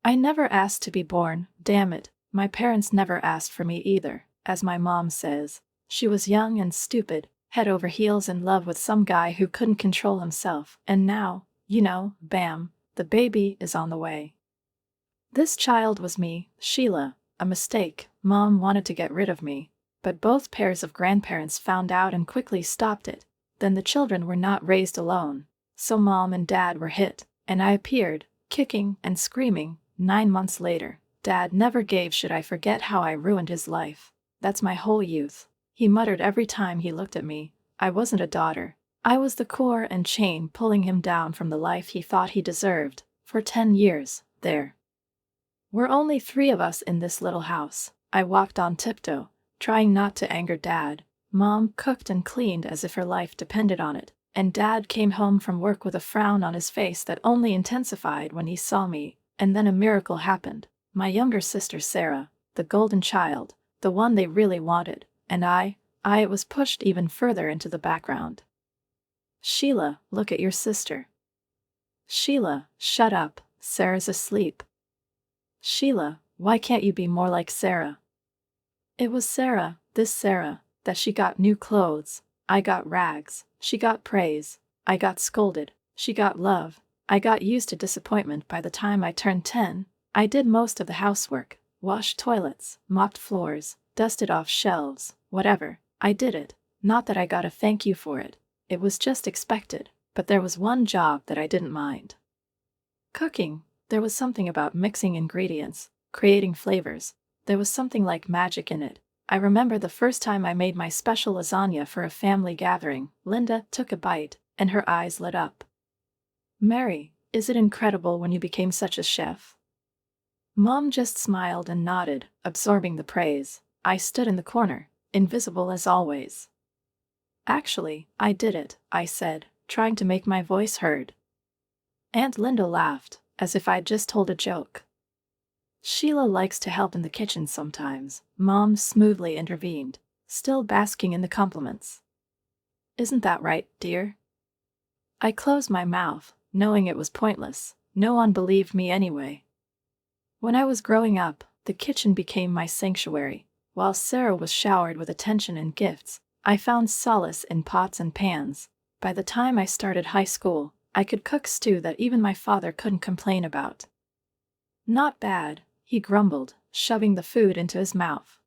I never asked to be born, damn it. My parents never asked for me either, as my mom says. She was young and stupid, head over heels in love with some guy who couldn't control himself, and now, bam, the baby is on the way. This child was me, Sheila, a mistake. Mom wanted to get rid of me, but both pairs of grandparents found out and quickly stopped it. Then the children were not raised alone, so Mom and Dad were hit, and I appeared, kicking and screaming. 9 months later, Dad never gave shit. I forget how I ruined his life. That's my whole youth. He muttered every time he looked at me. I wasn't a daughter. I was the core and chain pulling him down from the life he thought he deserved. For 10 years, there were only 3 of us in this little house. I walked on tiptoe, trying not to anger Dad. Mom cooked and cleaned as if her life depended on it, and Dad came home from work with a frown on his face that only intensified when he saw me. And then a miracle happened. My younger sister Sarah, the golden child, the one they really wanted, and I was pushed even further into the background. Sheila, look at your sister. Sheila, shut up, Sarah's asleep. Sheila, why can't you be more like Sarah? It was Sarah, this Sarah, that she got new clothes. I got rags. She got praise. I got scolded. She got love. I got used to disappointment. By the time I turned 10, I did most of the housework, washed toilets, mopped floors, dusted off shelves, whatever. I did it. Not that I got a thank you for it. It was just expected. But there was one job that I didn't mind. Cooking. There was something about mixing ingredients, creating flavors. There was something like magic in it. I remember the first time I made my special lasagna for a family gathering. Linda took a bite, and her eyes lit up. Mary, is it incredible when you became such a chef? Mom just smiled and nodded, absorbing the praise. I stood in the corner, invisible as always. Actually, I did it, I said, trying to make my voice heard. Aunt Linda laughed, as if I'd just told a joke. Sheila likes to help in the kitchen sometimes, Mom smoothly intervened, still basking in the compliments. Isn't that right, dear? I closed my mouth, knowing it was pointless. No one believed me anyway. When I was growing up, the kitchen became my sanctuary. While Sarah was showered with attention and gifts, I found solace in pots and pans. By the time I started high school, I could cook stew that even my father couldn't complain about. Not bad, he grumbled, shoving the food into his mouth.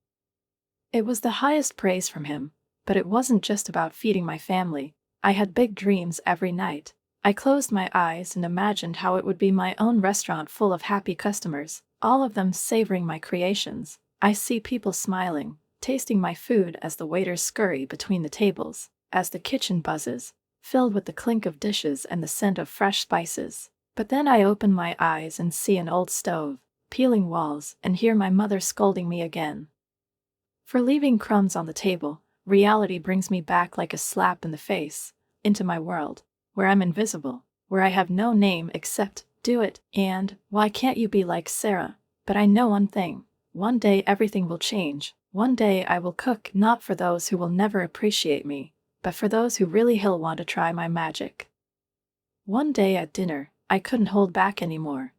It was the highest praise from him, but it wasn't just about feeding my family. I had big dreams every night. I closed my eyes and imagined how it would be my own restaurant full of happy customers, all of them savoring my creations. I see people smiling, tasting my food as the waiters scurry between the tables, as the kitchen buzzes, filled with the clink of dishes and the scent of fresh spices. But then I open my eyes and see an old stove, peeling walls, and hear my mother scolding me again for leaving crumbs on the table. Reality brings me back like a slap in the face, into my world, where I'm invisible, where I have no name except do it, and why can't you be like Sarah? But I know one thing. One day everything will change. One day I will cook not for those who will never appreciate me, but for those who really will want to try my magic. One day at dinner, I couldn't hold back anymore.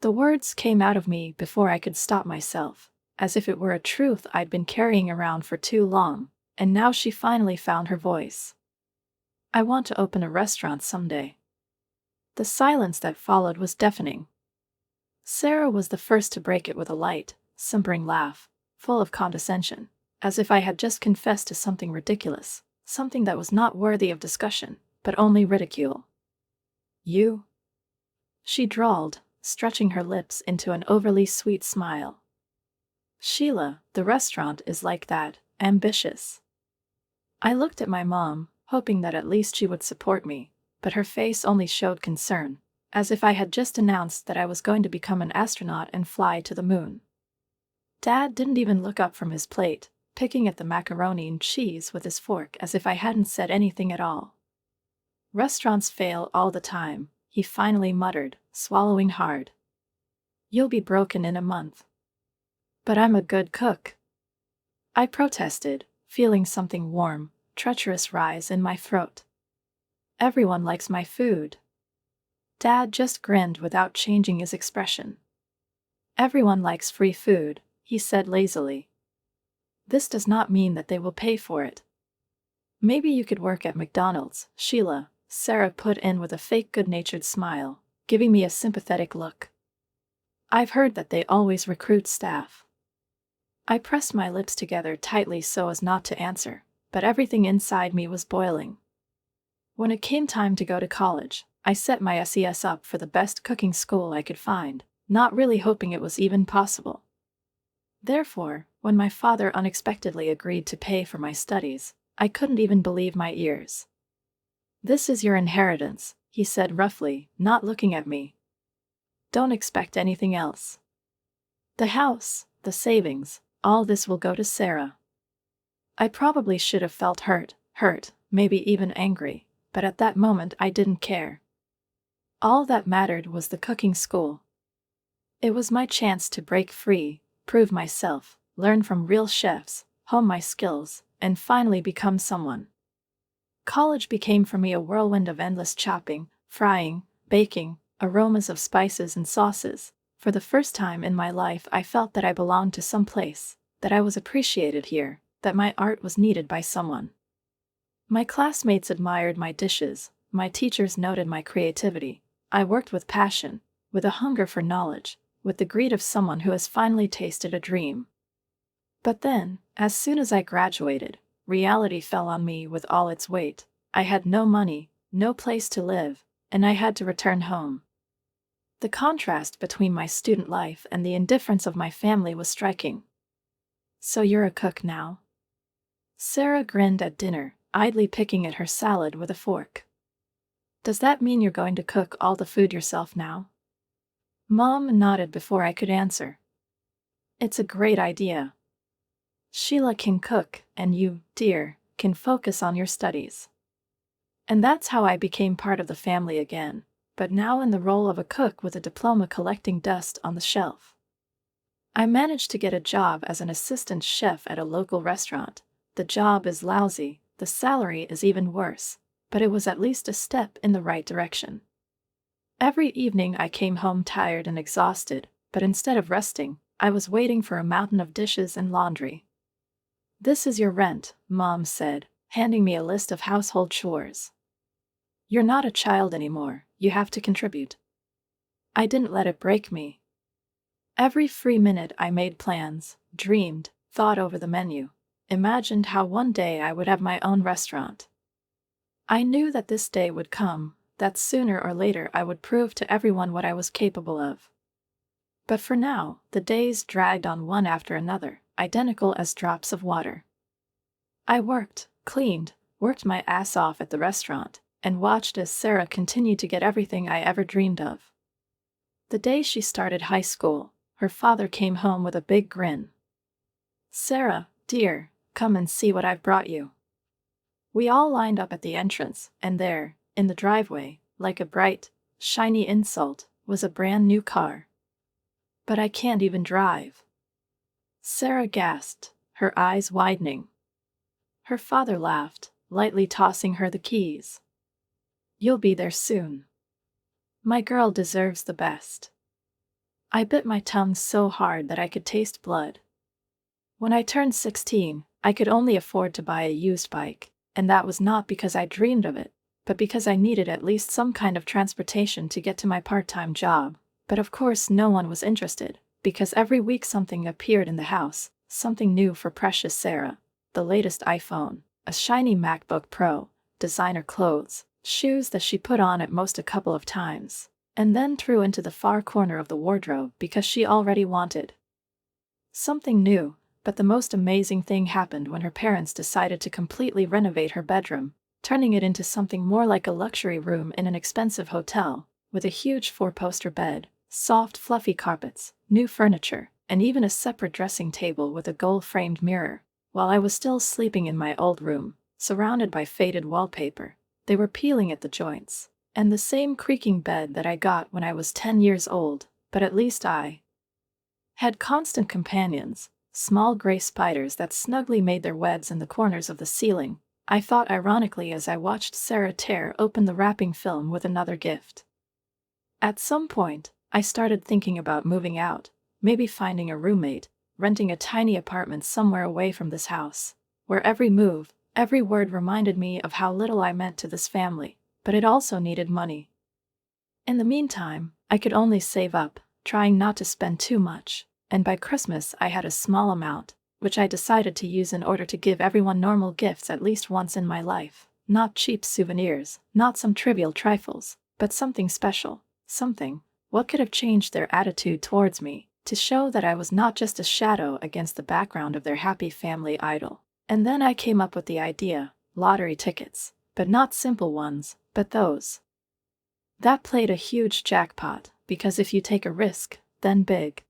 The words came out of me before I could stop myself, as if it were a truth I'd been carrying around for too long, and now she finally found her voice. I want to open a restaurant someday. The silence that followed was deafening. Sarah was the first to break it with a light, simpering laugh, full of condescension, as if I had just confessed to something ridiculous, something that was not worthy of discussion, but only ridicule. You? She drawled, stretching her lips into an overly sweet smile. Sheila, the restaurant is like that, ambitious. I looked at my mom, hoping that at least she would support me, but her face only showed concern, as if I had just announced that I was going to become an astronaut and fly to the moon. Dad didn't even look up from his plate, picking at the macaroni and cheese with his fork as if I hadn't said anything at all. Restaurants fail all the time, he finally muttered, swallowing hard. You'll be broken in a month. But I'm a good cook. I protested, feeling something warm, treacherous rise in my throat. Everyone likes my food. Dad just grinned without changing his expression. Everyone likes free food, he said lazily. This does not mean that they will pay for it. Maybe you could work at McDonald's, Sheila, Sarah put in with a fake good-natured smile, giving me a sympathetic look. I've heard that they always recruit staff. I pressed my lips together tightly so as not to answer, but everything inside me was boiling. When it came time to go to college, I set my SES up for the best cooking school I could find, not really hoping it was even possible. Therefore, when my father unexpectedly agreed to pay for my studies, I couldn't even believe my ears. "This is your inheritance," he said roughly, not looking at me. "Don't expect anything else. The house, the savings, all this will go to Sarah." I probably should have felt hurt, maybe even angry, but at that moment I didn't care. All that mattered was the cooking school. It was my chance to break free, prove myself, learn from real chefs, hone my skills, and finally become someone. College became for me a whirlwind of endless chopping, frying, baking, aromas of spices and sauces. For the first time in my life I felt that I belonged to some place, that I was appreciated here, that my art was needed by someone. My classmates admired my dishes, my teachers noted my creativity. I worked with passion, with a hunger for knowledge, with the greed of someone who has finally tasted a dream. But then, as soon as I graduated, reality fell on me with all its weight. I had no money, no place to live, and I had to return home. The contrast between my student life and the indifference of my family was striking. "So you're a cook now?" Sarah grinned at dinner, idly picking at her salad with a fork. "Does that mean you're going to cook all the food yourself now?" Mom nodded before I could answer. "It's a great idea. Sheila can cook, and you, dear, can focus on your studies." And that's how I became part of the family again, but now in the role of a cook with a diploma collecting dust on the shelf. I managed to get a job as an assistant chef at a local restaurant. The job is lousy, the salary is even worse, but it was at least a step in the right direction. Every evening I came home tired and exhausted, but instead of resting, I was waiting for a mountain of dishes and laundry. "This is your rent," Mom said, handing me a list of household chores. "You're not a child anymore, you have to contribute." I didn't let it break me. Every free minute I made plans, dreamed, thought over the menu, imagined how one day I would have my own restaurant. I knew that this day would come, that sooner or later I would prove to everyone what I was capable of. But for now, the days dragged on one after another, identical as drops of water. I worked, cleaned, worked my ass off at the restaurant, and watched as Sarah continued to get everything I ever dreamed of. The day she started high school, her father came home with a big grin. "Sarah, dear, come and see what I've brought you." We all lined up at the entrance, and there, in the driveway, like a bright, shiny insult, was a brand new car. "But I can't even drive." Sarah gasped, her eyes widening. Her father laughed, lightly tossing her the keys. "You'll be there soon. My girl deserves the best." I bit my tongue so hard that I could taste blood. When I turned 16, I could only afford to buy a used bike, and that was not because I dreamed of it, but because I needed at least some kind of transportation to get to my part-time job. But of course no one was interested, because every week something appeared in the house, something new for precious Sarah. The latest iPhone, a shiny MacBook Pro, designer clothes, shoes that she put on at most a couple of times, and then threw into the far corner of the wardrobe because she already wanted. Something new, but the most amazing thing happened when her parents decided to completely renovate her bedroom, turning it into something more like a luxury room in an expensive hotel, with a huge four-poster bed, soft fluffy carpets, new furniture, and even a separate dressing table with a gold-framed mirror. While I was still sleeping in my old room, surrounded by faded wallpaper, they were peeling at the joints, and the same creaking bed that I got when I was 10 years old, but at least I had constant companions, small gray spiders that snugly made their webs in the corners of the ceiling. I thought ironically as I watched Sarah tear open the wrapping film with another gift. At some point, I started thinking about moving out, maybe finding a roommate, renting a tiny apartment somewhere away from this house, where every move, every word reminded me of how little I meant to this family, but it also needed money. In the meantime, I could only save up, trying not to spend too much, and by Christmas I had a small amount, which I decided to use in order to give everyone normal gifts at least once in my life. Not cheap souvenirs, not some trivial trifles, but something special, something, what could have changed their attitude towards me, to show that I was not just a shadow against the background of their happy family idol. And then I came up with the idea, lottery tickets, but not simple ones, but those that played a huge jackpot, because if you take a risk, then big.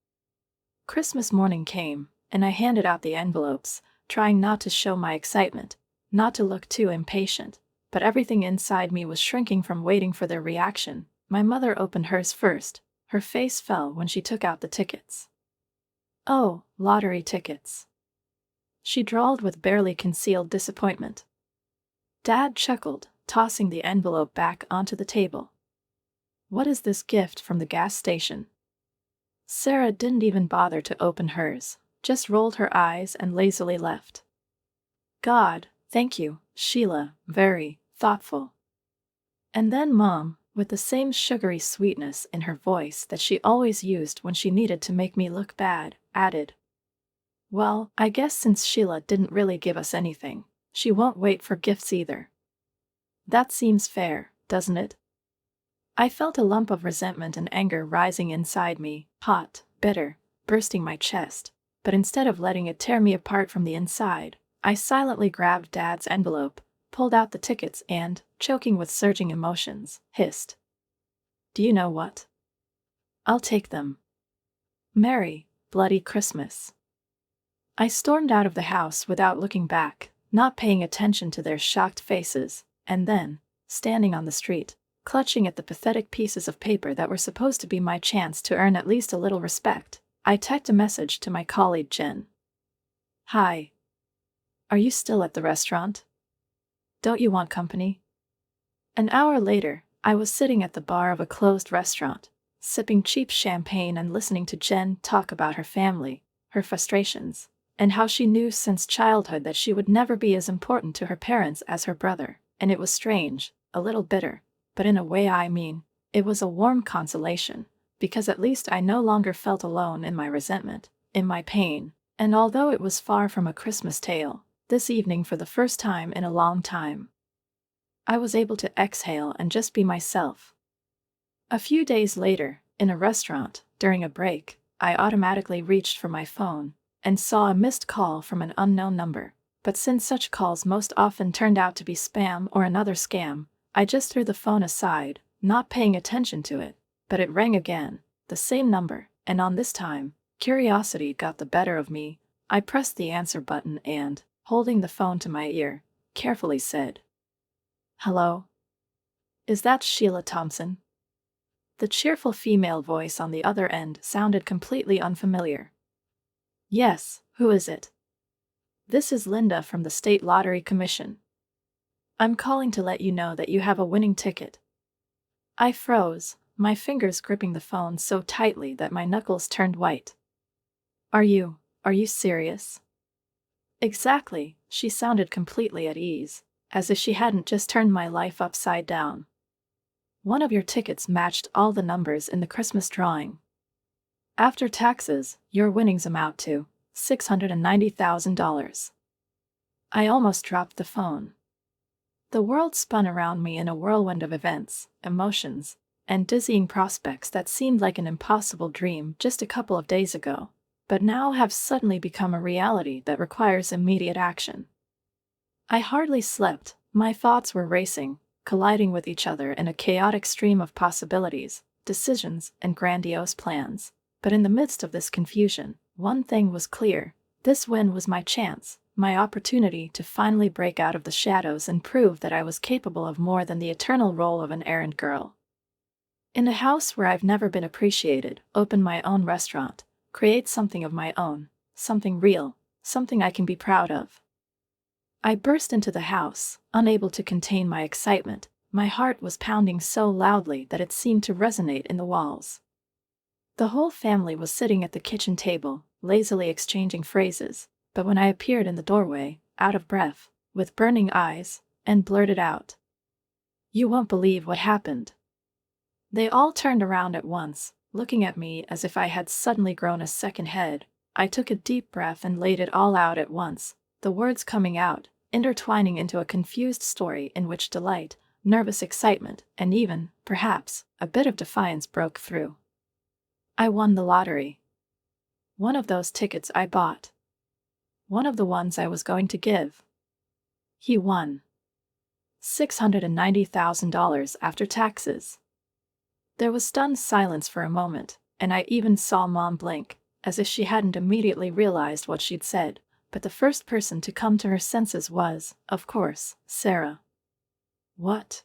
Christmas morning came, and I handed out the envelopes, trying not to show my excitement, not to look too impatient, but everything inside me was shrinking from waiting for their reaction. My mother opened hers first. Her face fell when she took out the tickets. "Oh, lottery tickets," she drawled with barely concealed disappointment. Dad chuckled, tossing the envelope back onto the table. "What is this gift from the gas station?" Sarah didn't even bother to open hers, just rolled her eyes and lazily left. "God, thank you, Sheila, very thoughtful." And then Mom, with the same sugary sweetness in her voice that she always used when she needed to make me look bad, added, "Well, I guess since Sheila didn't really give us anything, she won't wait for gifts either. That seems fair, doesn't it?" I felt a lump of resentment and anger rising inside me, hot, bitter, bursting my chest, but instead of letting it tear me apart from the inside, I silently grabbed Dad's envelope, pulled out the tickets and, choking with surging emotions, hissed, "Do you know what? I'll take them. Merry, bloody Christmas." I stormed out of the house without looking back, not paying attention to their shocked faces, and then, standing on the street, clutching at the pathetic pieces of paper that were supposed to be my chance to earn at least a little respect, I typed a message to my colleague Jen. "Hi. Are you still at the restaurant? Don't you want company?" An hour later, I was sitting at the bar of a closed restaurant, sipping cheap champagne and listening to Jen talk about her family, her frustrations, and how she knew since childhood that she would never be as important to her parents as her brother. And it was strange, a little bitter, but in a way it was a warm consolation, because at least I no longer felt alone in my resentment, in my pain, and although it was far from a Christmas tale, this evening for the first time in a long time, I was able to exhale and just be myself. A few days later, in a restaurant, during a break, I automatically reached for my phone and saw a missed call from an unknown number, but since such calls most often turned out to be spam or another scam, I just threw the phone aside, not paying attention to it, but it rang again, the same number, and on this time, curiosity got the better of me. I pressed the answer button and, holding the phone to my ear, carefully said, "Hello? Is that Sheila Thompson?" The cheerful female voice on the other end sounded completely unfamiliar. "Yes, who is it?" "This is Linda from the State Lottery Commission. I'm calling to let you know that you have a winning ticket." I froze, my fingers gripping the phone so tightly that my knuckles turned white. Are you serious?" "Exactly," she sounded completely at ease, as if she hadn't just turned my life upside down. "One of your tickets matched all the numbers in the Christmas drawing. After taxes, your winnings amount to $690,000. I almost dropped the phone. The world spun around me in a whirlwind of events, emotions, and dizzying prospects that seemed like an impossible dream just a couple of days ago, but now have suddenly become a reality that requires immediate action. I hardly slept, my thoughts were racing, colliding with each other in a chaotic stream of possibilities, decisions, and grandiose plans. But in the midst of this confusion, one thing was clear: this win was my chance, my opportunity to finally break out of the shadows and prove that I was capable of more than the eternal role of an errand girl. In a house where I've never been appreciated, open my own restaurant, create something of my own, something real, something I can be proud of. I burst into the house, unable to contain my excitement. My heart was pounding so loudly that it seemed to resonate in the walls. The whole family was sitting at the kitchen table, lazily exchanging phrases, but when I appeared in the doorway, out of breath, with burning eyes, and blurted out, "You won't believe what happened." They all turned around at once, looking at me as if I had suddenly grown a second head. I took a deep breath and laid it all out at once, the words coming out, intertwining into a confused story in which delight, nervous excitement, and even, perhaps, a bit of defiance broke through. I won the lottery. One of those tickets I bought. One of the ones I was going to give. He won $690,000 after taxes. There was stunned silence for a moment, and I even saw Mom blink, as if she hadn't immediately realized what she'd said, but the first person to come to her senses was, of course, Sarah. "What?"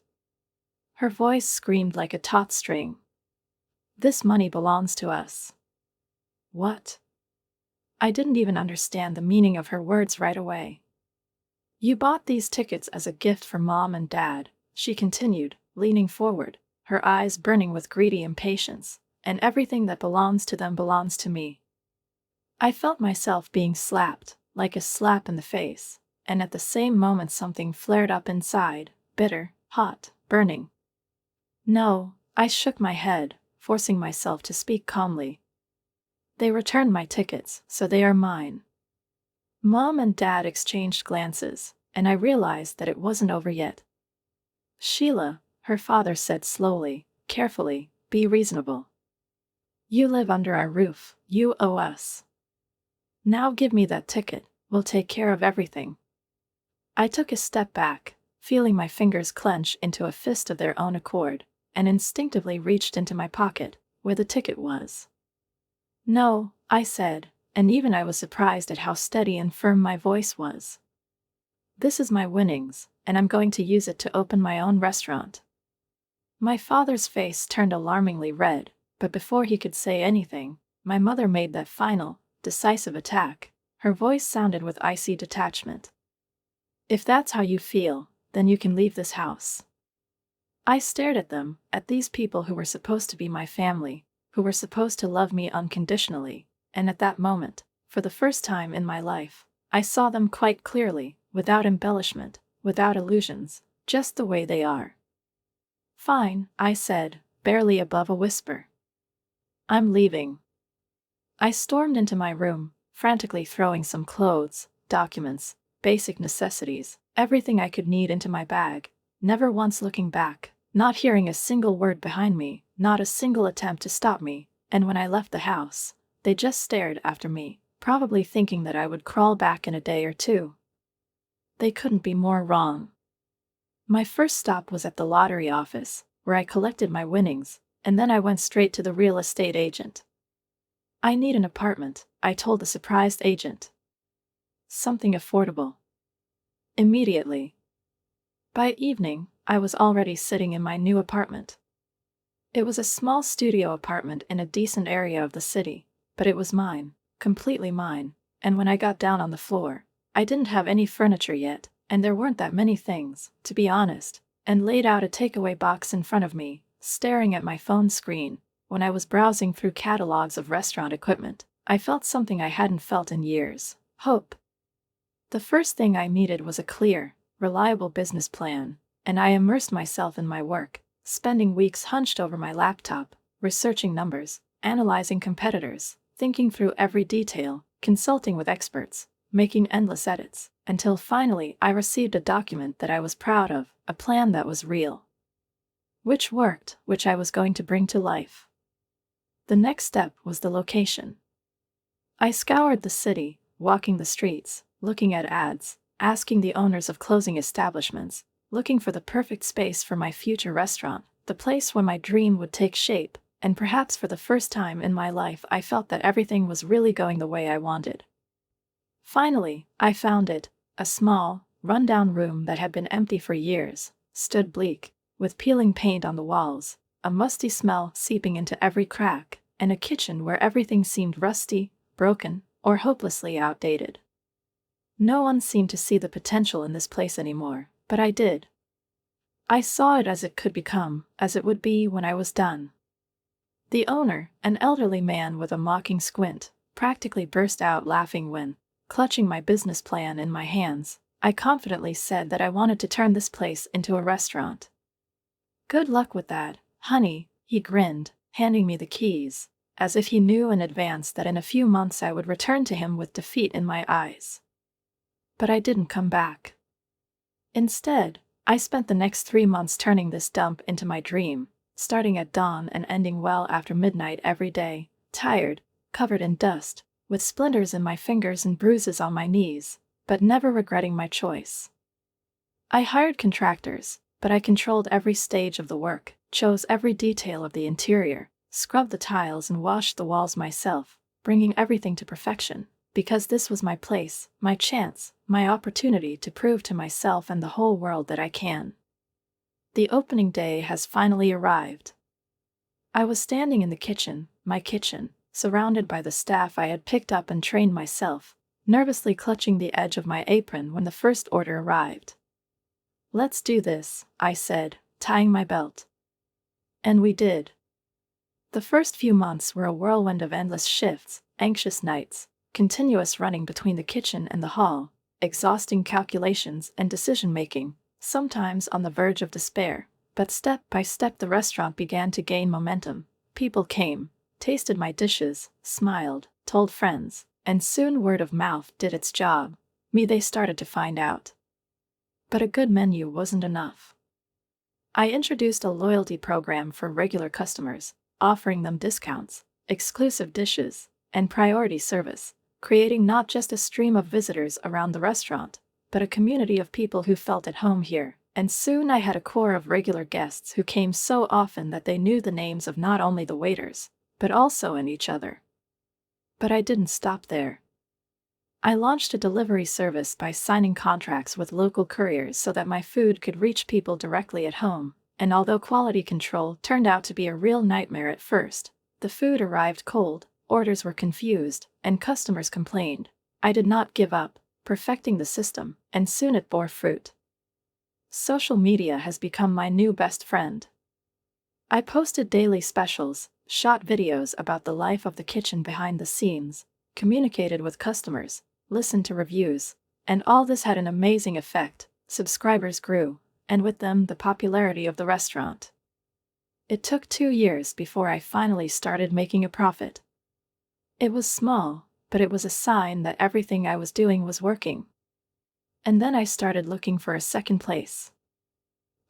Her voice screamed like a taut string. "This money belongs to us." "What?" I didn't even understand the meaning of her words right away. "You bought these tickets as a gift for Mom and Dad," she continued, leaning forward, her eyes burning with greedy impatience, "and everything that belongs to them belongs to me." I felt myself being slapped, like a slap in the face, and at the same moment something flared up inside, bitter, hot, burning. "No," I shook my head, forcing myself to speak calmly. "They returned my tickets, so they are mine." Mom and Dad exchanged glances, and I realized that it wasn't over yet. "Sheila," her father said slowly, carefully, "be reasonable. You live under our roof, you owe us. Now give me that ticket, we'll take care of everything." I took a step back, feeling my fingers clench into a fist of their own accord, and instinctively reached into my pocket, where the ticket was. "No," I said, and even I was surprised at how steady and firm my voice was. "This is my winnings, and I'm going to use it to open my own restaurant." My father's face turned alarmingly red, but before he could say anything, my mother made that final, decisive attack. Her voice sounded with icy detachment. "If that's how you feel, then you can leave this house." I stared at them, at these people who were supposed to be my family, who were supposed to love me unconditionally, and at that moment, for the first time in my life, I saw them quite clearly, without embellishment, without illusions, just the way they are. "Fine," I said, barely above a whisper. "I'm leaving." I stormed into my room, frantically throwing some clothes, documents, basic necessities, everything I could need into my bag, never once looking back, not hearing a single word behind me, not a single attempt to stop me, and when I left the house, they just stared after me, probably thinking that I would crawl back in a day or two. They couldn't be more wrong. My first stop was at the lottery office, where I collected my winnings, and then I went straight to the real estate agent. "I need an apartment," I told the surprised agent. "Something affordable." Immediately. By evening, I was already sitting in my new apartment. It was a small studio apartment in a decent area of the city, but it was mine, completely mine, and when I got down on the floor, I didn't have any furniture yet, and there weren't that many things, to be honest, and laid out a takeaway box in front of me, staring at my phone screen. When I was browsing through catalogs of restaurant equipment, I felt something I hadn't felt in years: hope. The first thing I needed was a clear, reliable business plan, and I immersed myself in my work, spending weeks hunched over my laptop, researching numbers, analyzing competitors, thinking through every detail, consulting with experts, making endless edits, until finally I received a document that I was proud of, a plan that was real. Which worked, which I was going to bring to life. The next step was the location. I scoured the city, walking the streets, looking at ads, asking the owners of closing establishments, looking for the perfect space for my future restaurant, the place where my dream would take shape, and perhaps for the first time in my life I felt that everything was really going the way I wanted. Finally, I found it, a small, run-down room that had been empty for years, stood bleak, with peeling paint on the walls, a musty smell seeping into every crack, and a kitchen where everything seemed rusty, broken, or hopelessly outdated. No one seemed to see the potential in this place anymore, but I did. I saw it as it could become, as it would be when I was done. The owner, an elderly man with a mocking squint, practically burst out laughing when, clutching my business plan in my hands, I confidently said that I wanted to turn this place into a restaurant. "Good luck with that, honey," he grinned, handing me the keys, as if he knew in advance that in a few months I would return to him with defeat in my eyes. But I didn't come back. Instead, I spent the next 3 months turning this dump into my dream, starting at dawn and ending well after midnight every day, tired, covered in dust, with splinters in my fingers and bruises on my knees, but never regretting my choice. I hired contractors, but I controlled every stage of the work, chose every detail of the interior, scrubbed the tiles and washed the walls myself, bringing everything to perfection, because this was my place, my chance, my opportunity to prove to myself and the whole world that I can. The opening day has finally arrived. I was standing in the kitchen, my kitchen, surrounded by the staff I had picked up and trained myself, nervously clutching the edge of my apron when the first order arrived. "Let's do this," I said, tying my belt. And we did. The first few months were a whirlwind of endless shifts, anxious nights, continuous running between the kitchen and the hall, exhausting calculations and decision-making, sometimes on the verge of despair, but step by step the restaurant began to gain momentum. People came, tasted my dishes, smiled, told friends, and soon word of mouth did its job. They started to find out. But a good menu wasn't enough. I introduced a loyalty program for regular customers, offering them discounts, exclusive dishes, and priority service, creating not just a stream of visitors around the restaurant, but a community of people who felt at home here. And soon I had a core of regular guests who came so often that they knew the names of not only the waiters, but also in each other. But I didn't stop there. I launched a delivery service by signing contracts with local couriers so that my food could reach people directly at home, and although quality control turned out to be a real nightmare at first, the food arrived cold, orders were confused, and customers complained, I did not give up, perfecting the system, and soon it bore fruit. Social media has become my new best friend. I posted daily specials, shot videos about the life of the kitchen behind the scenes, communicated with customers, listened to reviews, and all this had an amazing effect. Subscribers grew, and with them the popularity of the restaurant. It took 2 years before I finally started making a profit. It was small, but it was a sign that everything I was doing was working. And then I started looking for a second place.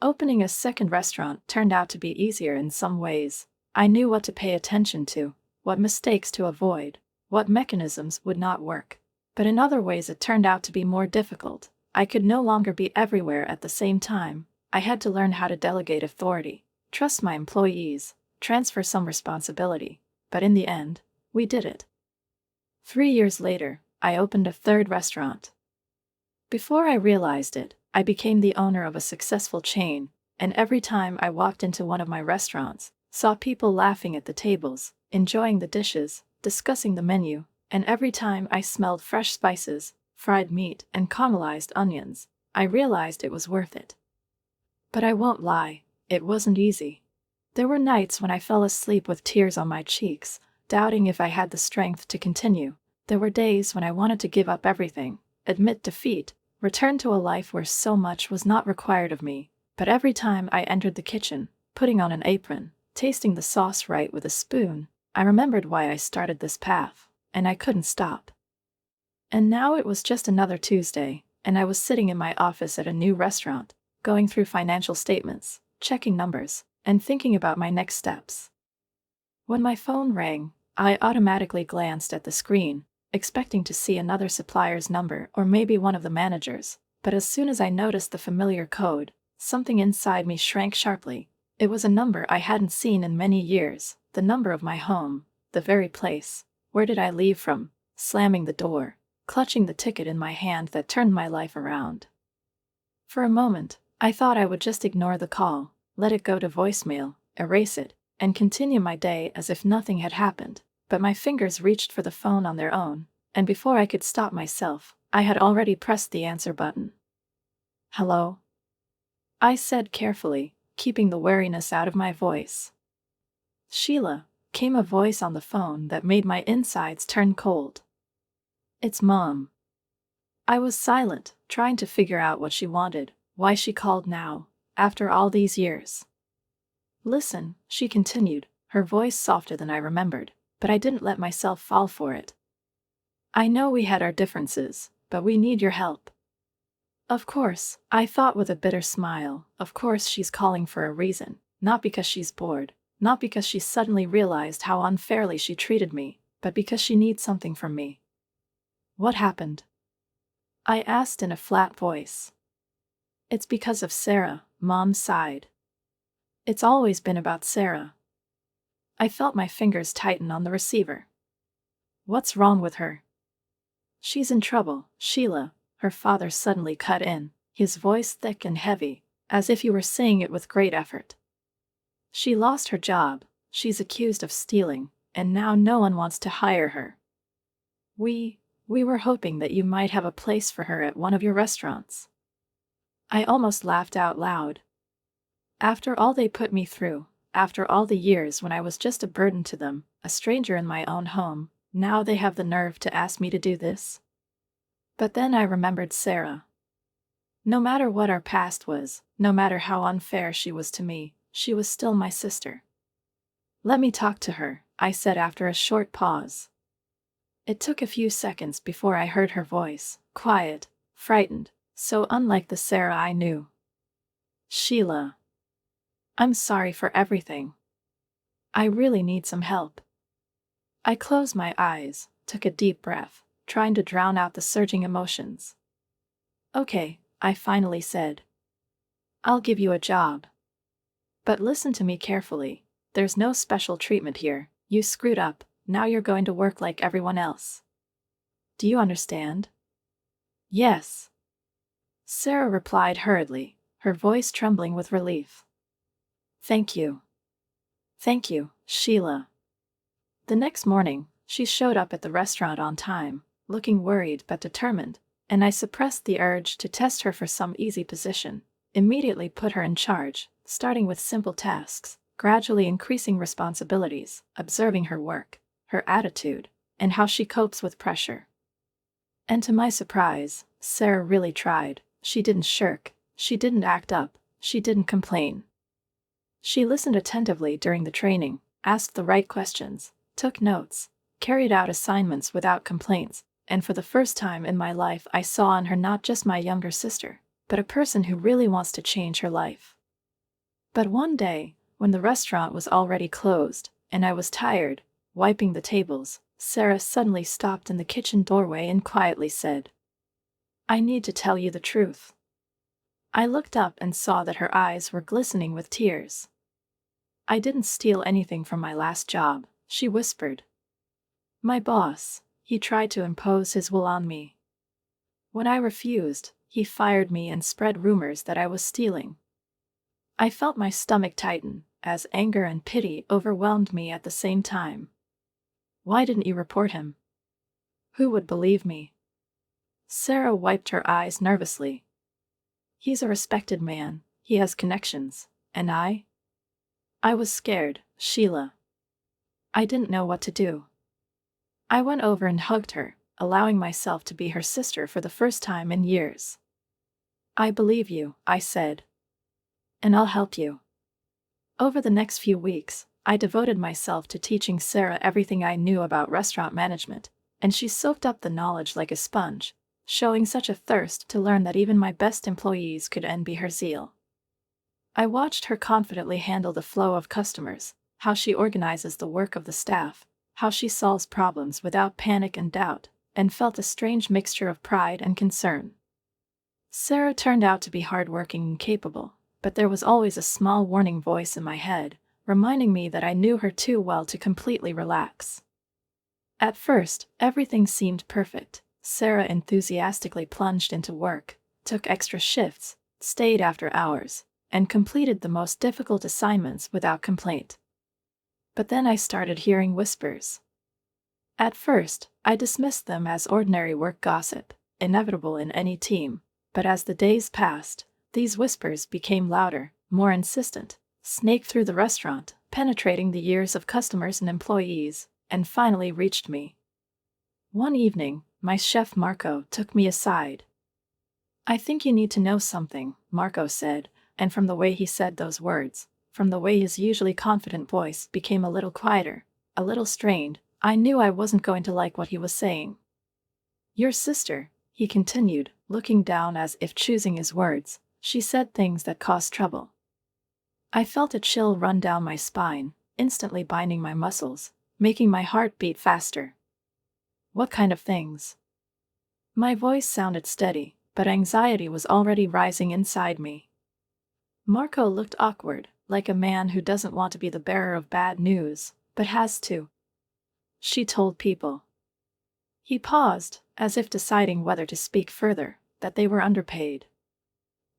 Opening a second restaurant turned out to be easier in some ways. I knew what to pay attention to, what mistakes to avoid, what mechanisms would not work. But in other ways it turned out to be more difficult. I could no longer be everywhere at the same time. I had to learn how to delegate authority, trust my employees, transfer some responsibility. But in the end, we did it. 3 years later, I opened a third restaurant. Before I realized it, I became the owner of a successful chain, and every time I walked into one of my restaurants, saw people laughing at the tables, enjoying the dishes, discussing the menu, and every time I smelled fresh spices, fried meat, and caramelized onions, I realized it was worth it. But I won't lie, it wasn't easy. There were nights when I fell asleep with tears on my cheeks, doubting if I had the strength to continue. There were days when I wanted to give up everything, admit defeat, return to a life where so much was not required of me. But every time I entered the kitchen, putting on an apron, tasting the sauce right with a spoon, I remembered why I started this path, and I couldn't stop. And now it was just another Tuesday, and I was sitting in my office at a new restaurant, going through financial statements, checking numbers, and thinking about my next steps. When my phone rang, I automatically glanced at the screen, expecting to see another supplier's number or maybe one of the managers, but as soon as I noticed the familiar code, something inside me shrank sharply. It was a number I hadn't seen in many years, the number of my home, the very place. Where did I leave from? Slamming the door, clutching the ticket in my hand that turned my life around. For a moment, I thought I would just ignore the call, let it go to voicemail, erase it, and continue my day as if nothing had happened. But my fingers reached for the phone on their own, and before I could stop myself, I had already pressed the answer button. "Hello?" I said carefully, keeping the wariness out of my voice. "Sheila," came a voice on the phone that made my insides turn cold. It's Mom. I was silent, trying to figure out what she wanted, why she called now, after all these years. Listen, she continued, her voice softer than I remembered, but I didn't let myself fall for it. I know we had our differences, but we need your help. Of course, I thought with a bitter smile, of course she's calling for a reason, not because she's bored, not because she suddenly realized how unfairly she treated me, but because she needs something from me. What happened? I asked in a flat voice. It's because of Sarah, Mom sighed. It's always been about Sarah. I felt my fingers tighten on the receiver. What's wrong with her? She's in trouble, Sheila, her father suddenly cut in, his voice thick and heavy, as if he were saying it with great effort. She lost her job, she's accused of stealing, and now no one wants to hire her. We were hoping that you might have a place for her at one of your restaurants. I almost laughed out loud. After all they put me through, after all the years when I was just a burden to them, a stranger in my own home, now they have the nerve to ask me to do this? But then I remembered Sarah. No matter what our past was, no matter how unfair she was to me, she was still my sister. Let me talk to her, I said after a short pause. It took a few seconds before I heard her voice, quiet, frightened, so unlike the Sarah I knew. Sheila. I'm sorry for everything. I really need some help. I closed my eyes, took a deep breath, trying to drown out the surging emotions. Okay, I finally said. I'll give you a job. But listen to me carefully, there's no special treatment here, you screwed up, now you're going to work like everyone else. Do you understand? Yes. Sarah replied hurriedly, her voice trembling with relief. Thank you. Thank you, Sheila. The next morning, she showed up at the restaurant on time, looking worried but determined, and I suppressed the urge to test her for some easy position, immediately put her in charge, starting with simple tasks, gradually increasing responsibilities, observing her work, her attitude, and how she copes with pressure. And to my surprise, Sarah really tried. She didn't shirk, she didn't act up, she didn't complain. She listened attentively during the training, asked the right questions, took notes, carried out assignments without complaints, and for the first time in my life I saw in her not just my younger sister, but a person who really wants to change her life. But one day, when the restaurant was already closed, and I was tired, wiping the tables, Sarah suddenly stopped in the kitchen doorway and quietly said, I need to tell you the truth. I looked up and saw that her eyes were glistening with tears. I didn't steal anything from my last job, she whispered. My boss, he tried to impose his will on me. When I refused, he fired me and spread rumors that I was stealing. I felt my stomach tighten, as anger and pity overwhelmed me at the same time. Why didn't you report him? Who would believe me? Sarah wiped her eyes nervously. He's a respected man, he has connections, and I was scared, Sheila. I didn't know what to do. I went over and hugged her, allowing myself to be her sister for the first time in years. I believe you, I said. And I'll help you. Over the next few weeks, I devoted myself to teaching Sarah everything I knew about restaurant management, and she soaked up the knowledge like a sponge, showing such a thirst to learn that even my best employees could envy her zeal. I watched her confidently handle the flow of customers, how she organizes the work of the staff, how she solves problems without panic and doubt, and felt a strange mixture of pride and concern. Sarah turned out to be hardworking and capable, but there was always a small warning voice in my head, reminding me that I knew her too well to completely relax. At first, everything seemed perfect. Sarah enthusiastically plunged into work, took extra shifts, stayed after hours, and completed the most difficult assignments without complaint. But then I started hearing whispers. At first, I dismissed them as ordinary work gossip, inevitable in any team, but as the days passed, these whispers became louder, more insistent, snaked through the restaurant, penetrating the ears of customers and employees, and finally reached me. One evening, my chef Marco took me aside. "I think you need to know something," Marco said, and from the way he said those words, from the way his usually confident voice became a little quieter, a little strained, I knew I wasn't going to like what he was saying. "Your sister," he continued, looking down as if choosing his words, "she said things that caused trouble." I felt a chill run down my spine, instantly binding my muscles, making my heart beat faster. "What kind of things?" My voice sounded steady, but anxiety was already rising inside me. Marco looked awkward, like a man who doesn't want to be the bearer of bad news, but has to. "She told people." He paused, as if deciding whether to speak further, "that they were underpaid.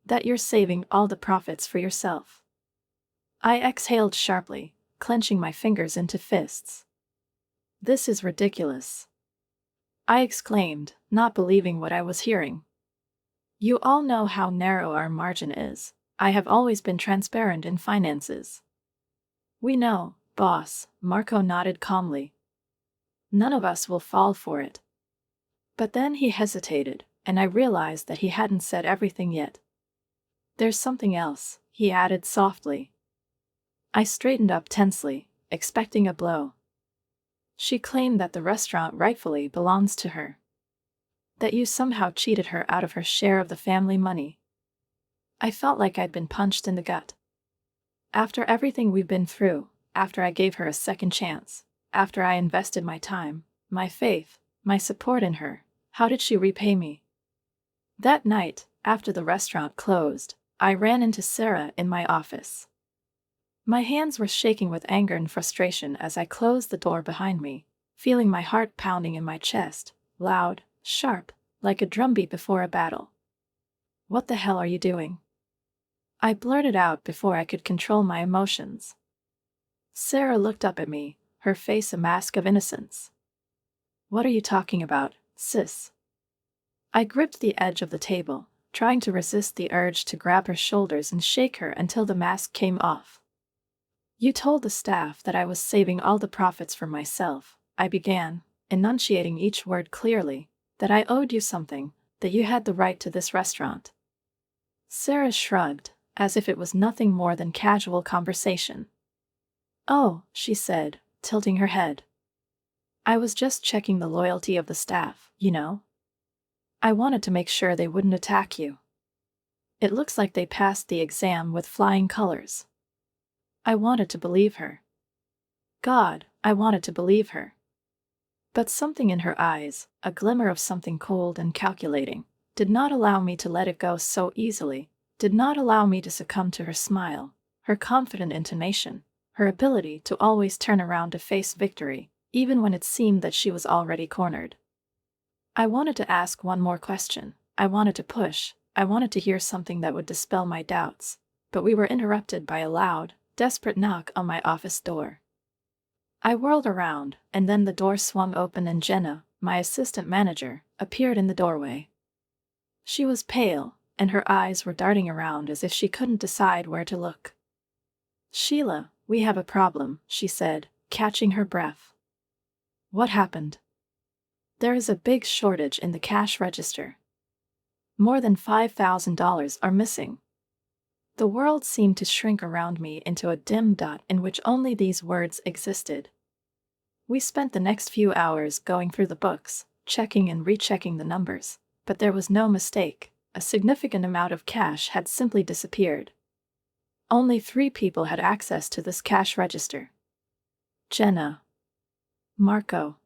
That you're saving all the profits for yourself." I exhaled sharply, clenching my fingers into fists. "This is ridiculous," I exclaimed, not believing what I was hearing. "You all know how narrow our margin is. I have always been transparent in finances." "We know, boss," Marco nodded calmly. "None of us will fall for it." But then he hesitated, and I realized that he hadn't said everything yet. "There's something else," he added softly. I straightened up tensely, expecting a blow. "She claimed that the restaurant rightfully belongs to her. That you somehow cheated her out of her share of the family money." I felt like I'd been punched in the gut. After everything we've been through, after I gave her a second chance, after I invested my time, my faith, my support in her, how did she repay me? That night, after the restaurant closed, I ran into Sarah in my office. My hands were shaking with anger and frustration as I closed the door behind me, feeling my heart pounding in my chest, loud, sharp, like a drumbeat before a battle. "What the hell are you doing?" I blurted out before I could control my emotions. Sarah looked up at me, her face a mask of innocence. "What are you talking about, sis?" I gripped the edge of the table, trying to resist the urge to grab her shoulders and shake her until the mask came off. "You told the staff that I was saving all the profits for myself," I began, enunciating each word clearly, "that I owed you something, that you had the right to this restaurant." Sarah shrugged, as if it was nothing more than casual conversation. "Oh," she said, tilting her head. "I was just checking the loyalty of the staff, you know. I wanted to make sure they wouldn't attack you. It looks like they passed the exam with flying colors." I wanted to believe her. God, I wanted to believe her. But something in her eyes, a glimmer of something cold and calculating, did not allow me to let it go so easily, did not allow me to succumb to her smile, her confident intonation, her ability to always turn around to face victory, even when it seemed that she was already cornered. I wanted to ask one more question, I wanted to push, I wanted to hear something that would dispel my doubts, but we were interrupted by a loud, desperate knock on my office door. I whirled around, and then the door swung open and Jenna, my assistant manager, appeared in the doorway. She was pale, and her eyes were darting around as if she couldn't decide where to look. "Sheila, we have a problem," she said, catching her breath. "What happened?" "There is a big shortage in the cash register. More than $5,000 are missing." The world seemed to shrink around me into a dim dot in which only these words existed. We spent the next few hours going through the books, checking and rechecking the numbers, but there was no mistake. A significant amount of cash had simply disappeared. Only 3 people had access to this cash register: Jenna, Marco,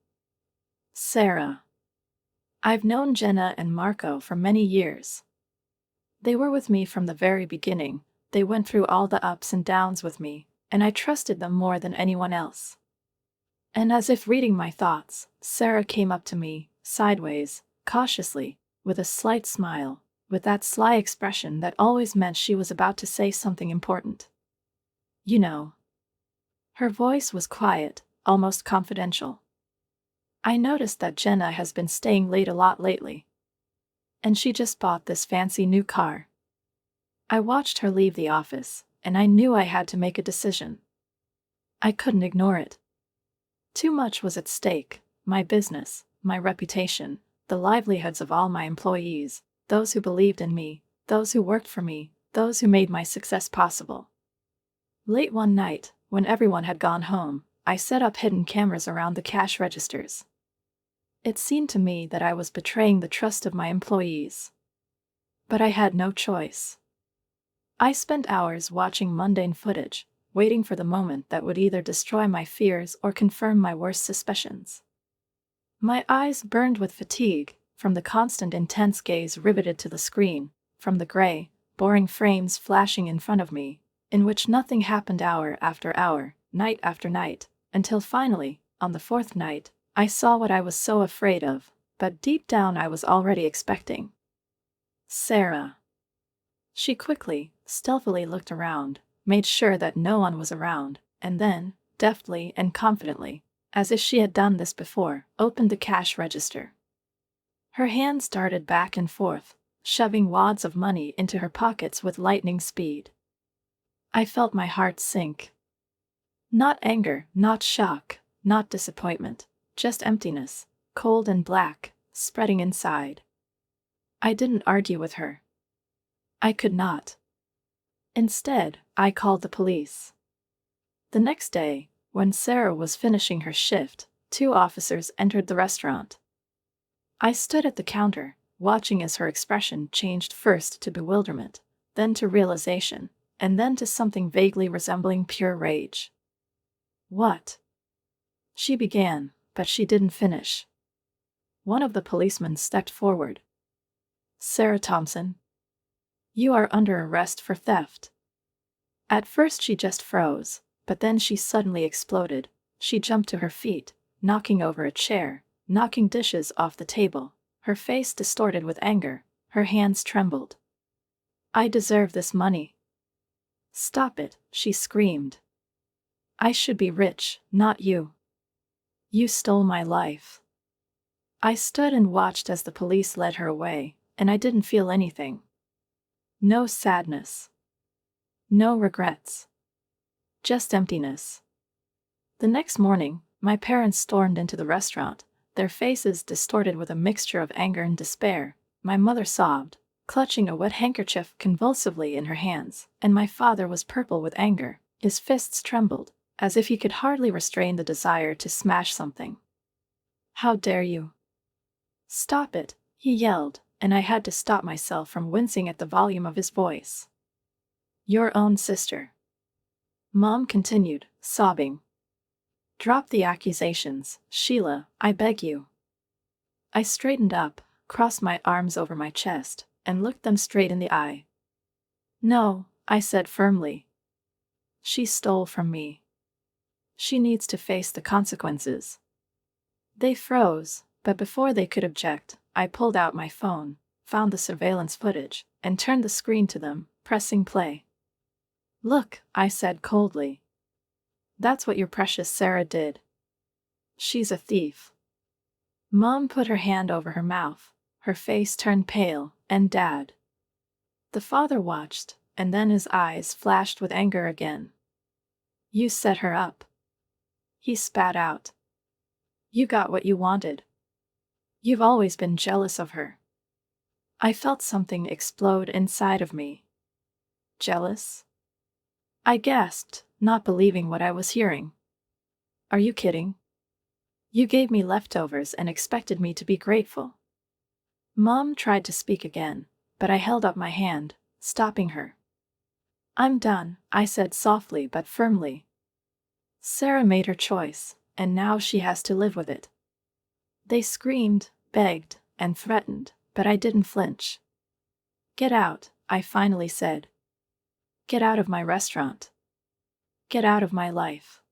Sarah. I've known Jenna and Marco for many years. They were with me from the very beginning, they went through all the ups and downs with me, and I trusted them more than anyone else. And as if reading my thoughts, Sarah came up to me, sideways, cautiously, with a slight smile, with that sly expression that always meant she was about to say something important. "You know." Her voice was quiet, almost confidential. "I noticed that Jenna has been staying late a lot lately. And she just bought this fancy new car." I watched her leave the office, and I knew I had to make a decision. I couldn't ignore it. Too much was at stake: my business, my reputation, the livelihoods of all my employees, those who believed in me, those who worked for me, those who made my success possible. Late one night, when everyone had gone home, I set up hidden cameras around the cash registers. It seemed to me that I was betraying the trust of my employees. But I had no choice. I spent hours watching mundane footage, waiting for the moment that would either destroy my fears or confirm my worst suspicions. My eyes burned with fatigue, from the constant intense gaze riveted to the screen, from the gray, boring frames flashing in front of me, in which nothing happened hour after hour, night after night, until finally, on the fourth night, I saw what I was so afraid of, but deep down I was already expecting. Sarah. She quickly, stealthily looked around, made sure that no one was around, and then, deftly and confidently, as if she had done this before, opened the cash register. Her hands darted back and forth, shoving wads of money into her pockets with lightning speed. I felt my heart sink. Not anger, not shock, not disappointment, just emptiness, cold and black, spreading inside. I didn't argue with her. I could not. Instead, I called the police. The next day, when Sarah was finishing her shift, 2 officers entered the restaurant. I stood at the counter, watching as her expression changed first to bewilderment, then to realization, and then to something vaguely resembling pure rage. "What?" she began, but she didn't finish. One of the policemen stepped forward. "Sarah Thompson, you are under arrest for theft." At first she just froze, but then she suddenly exploded. She jumped to her feet, knocking over a chair, knocking dishes off the table, her face distorted with anger, her hands trembled. "I deserve this money." "Stop it," she screamed. "I should be rich, not you. You stole my life." I stood and watched as the police led her away, and I didn't feel anything. No sadness. No regrets. Just emptiness. The next morning, my parents stormed into the restaurant, their faces distorted with a mixture of anger and despair. My mother sobbed, clutching a wet handkerchief convulsively in her hands, and my father was purple with anger. His fists trembled, as if he could hardly restrain the desire to smash something. "How dare you?" "Stop it," he yelled, and I had to stop myself from wincing at the volume of his voice. "Your own sister," Mom continued, sobbing. "Drop the accusations, Sheila, I beg you." I straightened up, crossed my arms over my chest, and looked them straight in the eye. "No," I said firmly. "She stole from me. She needs to face the consequences." They froze, but before they could object, I pulled out my phone, found the surveillance footage, and turned the screen to them, pressing play. "Look," I said coldly. "That's what your precious Sarah did. She's a thief." Mom put her hand over her mouth, her face turned pale, and Dad. The father watched, and then his eyes flashed with anger again. "You set her up," he spat out. "You got what you wanted. You've always been jealous of her." I felt something explode inside of me. "Jealous?" I gasped, not believing what I was hearing. "Are you kidding? You gave me leftovers and expected me to be grateful." Mom tried to speak again, but I held up my hand, stopping her. "I'm done," I said softly but firmly. "Sarah made her choice, and now she has to live with it." They screamed, begged, and threatened, but I didn't flinch. "Get out," I finally said. "Get out of my restaurant. Get out of my life.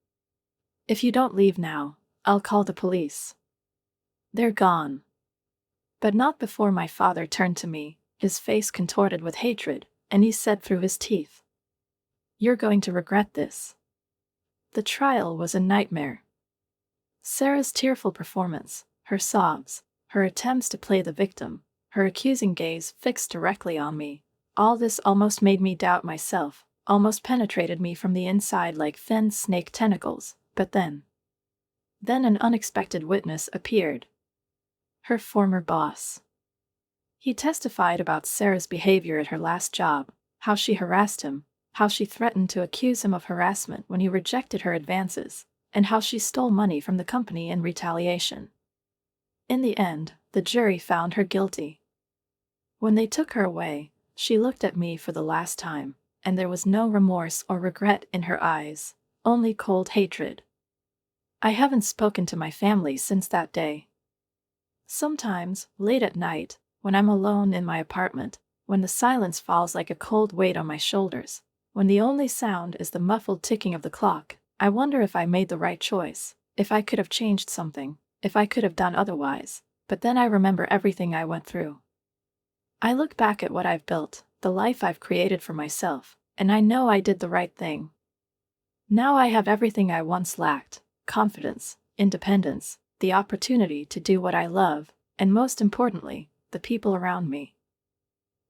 If you don't leave now, I'll call the police." "They're gone." But not before my father turned to me, his face contorted with hatred, and he said through his teeth, "You're going to regret this." The trial was a nightmare. Sarah's tearful performance, her sobs, her attempts to play the victim, her accusing gaze fixed directly on me, all this almost made me doubt myself, almost penetrated me from the inside like thin snake tentacles, but then an unexpected witness appeared. Her former boss. He testified about Sarah's behavior at her last job, how she harassed him, how she threatened to accuse him of harassment when he rejected her advances, and how she stole money from the company in retaliation. In the end, the jury found her guilty. When they took her away, she looked at me for the last time, and there was no remorse or regret in her eyes, only cold hatred. I haven't spoken to my family since that day. Sometimes, late at night, when I'm alone in my apartment, when the silence falls like a cold weight on my shoulders, when the only sound is the muffled ticking of the clock, I wonder if I made the right choice, if I could have changed something, if I could have done otherwise, but then I remember everything I went through. I look back at what I've built, the life I've created for myself, and I know I did the right thing. Now I have everything I once lacked: confidence, independence, the opportunity to do what I love, and most importantly, the people around me.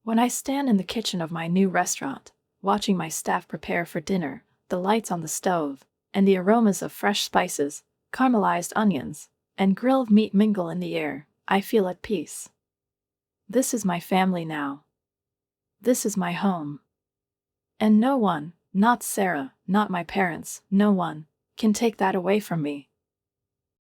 When I stand in the kitchen of my new restaurant, watching my staff prepare for dinner, the lights on the stove, and the aromas of fresh spices, caramelized onions, and grilled meat mingle in the air, I feel at peace. This is my family now. This is my home. And no one, not Sarah, not my parents, no one, can take that away from me.